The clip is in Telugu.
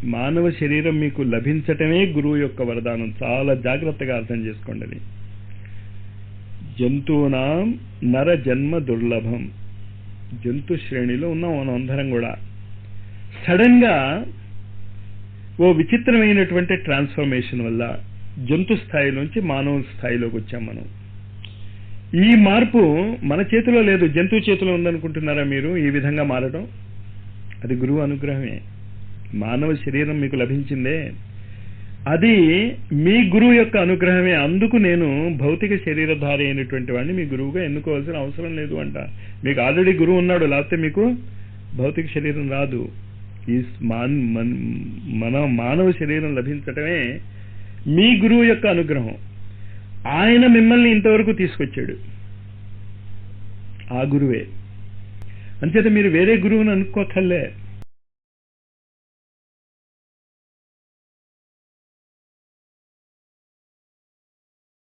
మానవ శరీరం మీకు లభించటమే గురువు యొక్క వరదానం. చాలా జాగ్రత్తగా అర్థం చేసుకోండి. అది జంతువునాం నర జన్మ దుర్లభం. జంతు శ్రేణిలో ఉన్నాం మనం అందరం కూడా. సడన్ గా ఓ విచిత్రమైనటువంటి ట్రాన్స్ఫర్మేషన్ వల్ల జంతు స్థాయి నుంచి మానవ స్థాయిలోకి వచ్చాం మనం. ఈ మార్పు మన చేతిలో లేదు, జంతువు చేతిలో ఉందనుకుంటున్నారా మీరు? ఈ విధంగా మారడం అది గురువు అనుగ్రహమే. మానవ శరీరం మీకు లభించిందే అది మీ గురువు యొక్క అనుగ్రహమే. అందుకు నేను భౌతిక శరీరధారి అయినటువంటి వాడిని మీ గురువుగా ఎన్నుకోవాల్సిన అవసరం లేదు అంట. మీకు ఆల్రెడీ గురువు ఉన్నాడు, లేకపోతే మీకు భౌతిక శరీరం రాదు. ఈ మన మానవ శరీరం లభించటమే మీ గురువు యొక్క అనుగ్రహం. ఆయన మిమ్మల్ని ఇంతవరకు తీసుకొచ్చాడు, ఆ గురువే. అంచేత మీరు వేరే గురువుని అనుకోకర్లే.